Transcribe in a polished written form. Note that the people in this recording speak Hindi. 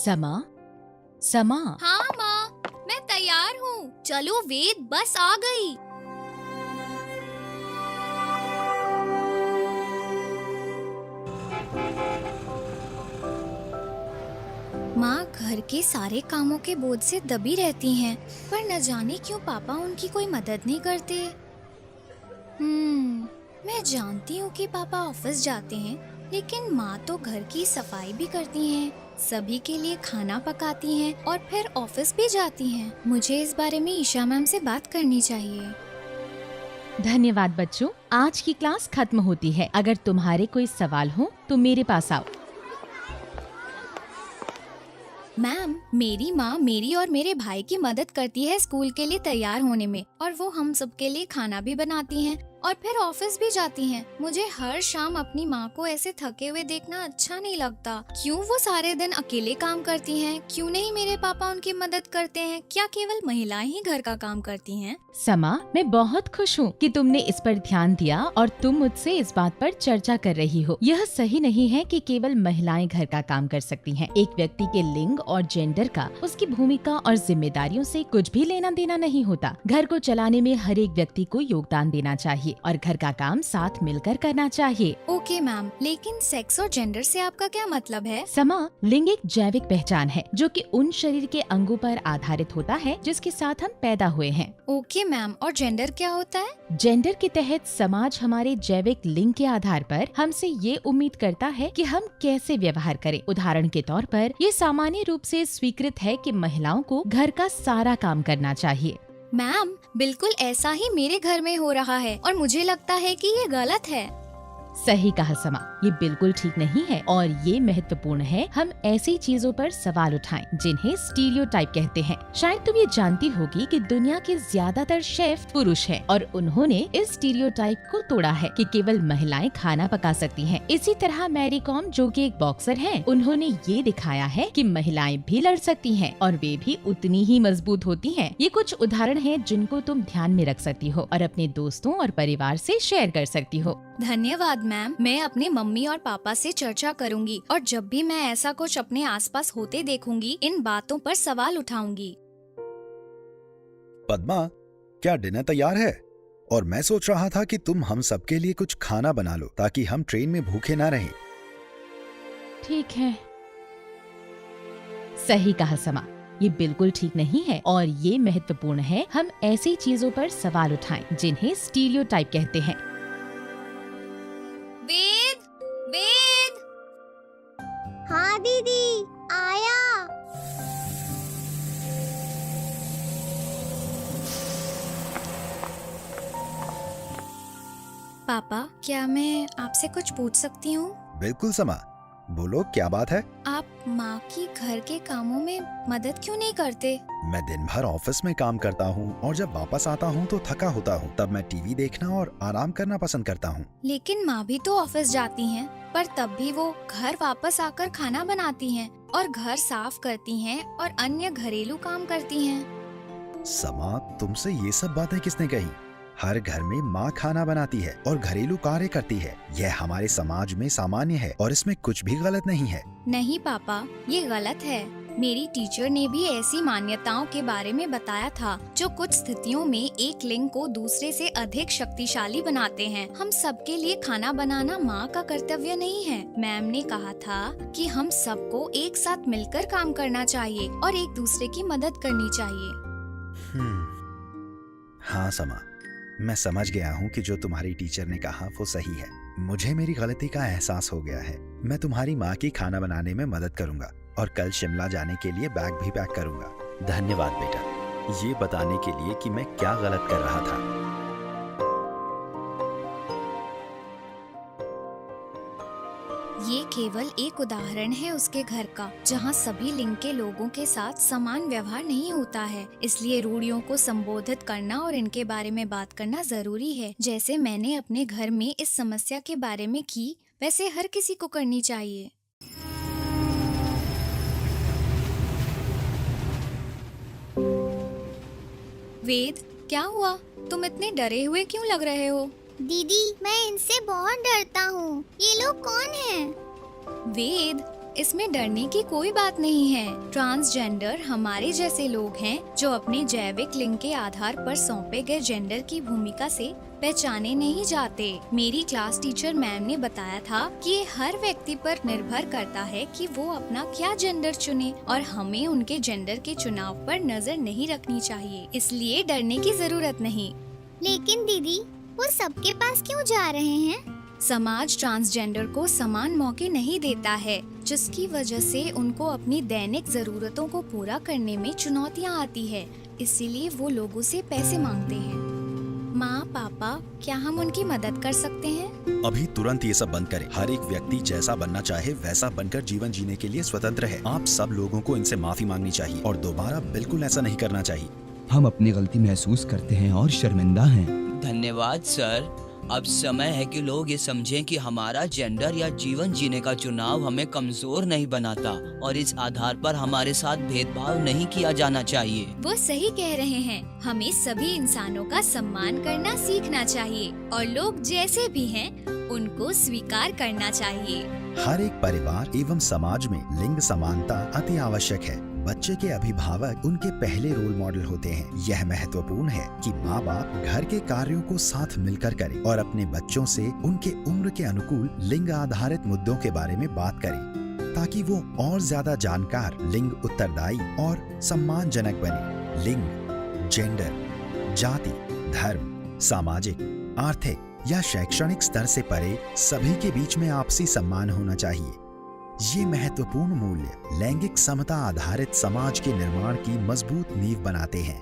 समा, समा। हाँ माँ, मैं तैयार हूँ। चलो वेद, बस आ गई। माँ घर के सारे कामों के बोझ से दबी रहती हैं, पर न जाने क्यों पापा उनकी कोई मदद नहीं करते। मैं जानती हूँ कि पापा ऑफिस जाते हैं, लेकिन माँ तो घर की सफाई भी करती हैं, सभी के लिए खाना पकाती हैं और फिर ऑफिस भी जाती हैं। मुझे इस बारे में ईशा मैम से बात करनी चाहिए। धन्यवाद बच्चों, आज की क्लास खत्म होती है। अगर तुम्हारे कोई सवाल हो तो मेरे पास आओ। मैम, मेरी माँ मेरी और मेरे भाई की मदद करती है स्कूल के लिए तैयार होने में, और वो हम सब के लिए खाना भी बनाती हैं और फिर ऑफिस भी जाती हैं। मुझे हर शाम अपनी माँ को ऐसे थके हुए देखना अच्छा नहीं लगता। क्यों वो सारे दिन अकेले काम करती हैं? क्यों नहीं मेरे पापा उनकी मदद करते हैं? क्या केवल महिलाएं ही घर का काम करती हैं? समा, मैं बहुत खुश हूँ कि तुमने इस पर ध्यान दिया और तुम मुझसे इस बात पर चर्चा कर रही हो। यह सही नहीं है कि केवल महिलाएं घर का काम कर सकती हैं। एक व्यक्ति के लिंग और जेंडर का उसकी भूमिका और जिम्मेदारियों से कुछ भी लेना देना नहीं होता। घर को चलाने में हर एक व्यक्ति को योगदान देना चाहिए और घर का काम साथ मिलकर करना चाहिए। ओके मैम, लेकिन सेक्स और जेंडर से आपका क्या मतलब है? समा, लिंग एक जैविक पहचान है जो कि उन शरीर के अंगों पर आधारित होता है जिसके साथ हम पैदा हुए हैं। ओके मैम, और जेंडर क्या होता है? जेंडर के तहत समाज हमारे जैविक लिंग के आधार पर हमसे ये उम्मीद करता है कि हम कैसे व्यवहार करें। उदाहरण के तौर पर ये सामान्य रूप से स्वीकृत है कि महिलाओं को घर का सारा काम करना चाहिए। मैम, बिल्कुल ऐसा ही मेरे घर में हो रहा है और मुझे लगता है कि ये गलत है। सही कहा समा, ये बिल्कुल ठीक नहीं है और ये महत्वपूर्ण है हम ऐसी चीजों पर सवाल उठाएं जिन्हें स्टीरियोटाइप कहते हैं। शायद तुम ये जानती होगी कि दुनिया के ज्यादातर शेफ पुरुष हैं और उन्होंने इस स्टीरियोटाइप को तोड़ा है कि केवल महिलाएं खाना पका सकती हैं। इसी तरह मैरी कॉम, जो कि एक बॉक्सर हैं, उन्होंने ये दिखाया है कि महिलाएं भी लड़ सकती हैं और वे भी उतनी ही मजबूत होती हैं। ये कुछ उदाहरण हैं जिनको तुम ध्यान में रख सकती हो और अपने दोस्तों और परिवार से शेयर कर सकती हो। धन्यवाद मैम, मैं अपने मम्मी और पापा से चर्चा करूंगी और जब भी मैं ऐसा कुछ अपने आसपास होते देखूंगी, इन बातों पर सवाल उठाऊंगी। पद्मा, क्या डिनर तैयार है? और मैं सोच रहा था कि तुम हम सबके लिए कुछ खाना बना लो ताकि हम ट्रेन में भूखे ना रहें। ठीक है। सही कहा समा, ये बिल्कुल ठीक नहीं है और ये महत्वपूर्ण है हम ऐसी चीजों पर सवाल उठाएं जिन्हें स्टीरियोटाइप कहते हैं। वेद, वेद। हाँ दीदी, आया। पापा, क्या मैं आपसे कुछ पूछ सकती हूँ? बिल्कुल समा, बोलो क्या बात है? आप माँ की घर के कामों में मदद क्यों नहीं करते? मैं दिन भर ऑफिस में काम करता हूँ और जब वापस आता हूँ तो थका होता हूँ। तब मैं टीवी देखना और आराम करना पसंद करता हूँ। लेकिन माँ भी तो ऑफिस जाती हैं, पर तब भी वो घर वापस आकर खाना बनाती हैं और घर साफ करती हैं और अन्य घरेलू काम करती हैं। समा, तुमसे ये सब बातें किसने कही? हर घर में माँ खाना बनाती है और घरेलू कार्य करती है। यह हमारे समाज में सामान्य है और इसमें कुछ भी गलत नहीं है। नहीं पापा, ये गलत है। मेरी टीचर ने भी ऐसी मान्यताओं के बारे में बताया था जो कुछ स्थितियों में एक लिंग को दूसरे से अधिक शक्तिशाली बनाते हैं। हम सबके लिए खाना बनाना माँ का कर्तव्य नहीं है। मैम ने कहा था कि हम सबको एक साथ मिलकर काम करना चाहिए और एक दूसरे की मदद करनी चाहिए। हाँ समा, मैं समझ गया हूँ कि जो तुम्हारी टीचर ने कहा वो सही है। मुझे मेरी गलती का एहसास हो गया है। मैं तुम्हारी माँ की खाना बनाने में मदद करूंगा और कल शिमला जाने के लिए बैग भी पैक करूंगा। धन्यवाद बेटा, ये बताने के लिए कि मैं क्या गलत कर रहा था। ये केवल एक उदाहरण है उसके घर का, जहाँ सभी लिंग के लोगों के साथ समान व्यवहार नहीं होता है। इसलिए रूढ़ियों को संबोधित करना और इनके बारे में बात करना जरूरी है। जैसे मैंने अपने घर में इस समस्या के बारे में की, वैसे हर किसी को करनी चाहिए। वेद, क्या हुआ? तुम इतने डरे हुए क्यों लग रहे हो? दीदी, मैं इनसे बहुत डरता हूँ। ये लोग कौन हैं? वेद, इसमें डरने की कोई बात नहीं है। ट्रांसजेंडर हमारे जैसे लोग हैं जो अपने जैविक लिंग के आधार पर सौंपे गए जेंडर की भूमिका से पहचाने नहीं जाते। मेरी क्लास टीचर मैम ने बताया था कि ये हर व्यक्ति पर निर्भर करता है कि वो अपना क्या जेंडर चुने और हमें उनके जेंडर के चुनाव पर नजर नहीं रखनी चाहिए, इसलिए डरने की जरूरत नहीं। लेकिन दीदी, वो सबके पास क्यों जा रहे हैं? समाज ट्रांसजेंडर को समान मौके नहीं देता है, जिसकी वजह से उनको अपनी दैनिक जरूरतों को पूरा करने में चुनौतियाँ आती है। इसीलिए वो लोगों से पैसे मांगते हैं। माँ पापा, क्या हम उनकी मदद कर सकते हैं? अभी तुरंत ये सब बंद करें। हर एक व्यक्ति जैसा बनना चाहे वैसा बनकर जीवन जीने के लिए स्वतंत्र है। आप सब लोगों को इनसे माफी मांगनी चाहिए और दोबारा बिल्कुल ऐसा नहीं करना चाहिए। हम अपनी गलती महसूस करते हैं और शर्मिंदा हैं। धन्यवाद सर। अब समय है कि लोग ये समझें कि हमारा जेंडर या जीवन जीने का चुनाव हमें कमजोर नहीं बनाता और इस आधार पर हमारे साथ भेदभाव नहीं किया जाना चाहिए। वो सही कह रहे हैं। हमें सभी इंसानों का सम्मान करना सीखना चाहिए और लोग जैसे भी हैं उनको स्वीकार करना चाहिए। हर एक परिवार एवं समाज में लिंग समानता अति आवश्यक है। बच्चे के अभिभावक उनके पहले रोल मॉडल होते हैं। यह महत्वपूर्ण है कि माँ बाप घर के कार्यों को साथ मिलकर करें और अपने बच्चों से उनके उम्र के अनुकूल लिंग आधारित मुद्दों के बारे में बात करें, ताकि वो और ज्यादा जानकार, लिंग उत्तरदायी और सम्मानजनक बने। लिंग, जेंडर, जाति, धर्म, सामाजिक, आर्थिक या शैक्षणिक स्तर से परे सभी के बीच में आपसी सम्मान होना चाहिए। ये महत्वपूर्ण मूल्य लैंगिक समता आधारित समाज के निर्माण की मजबूत नींव बनाते हैं।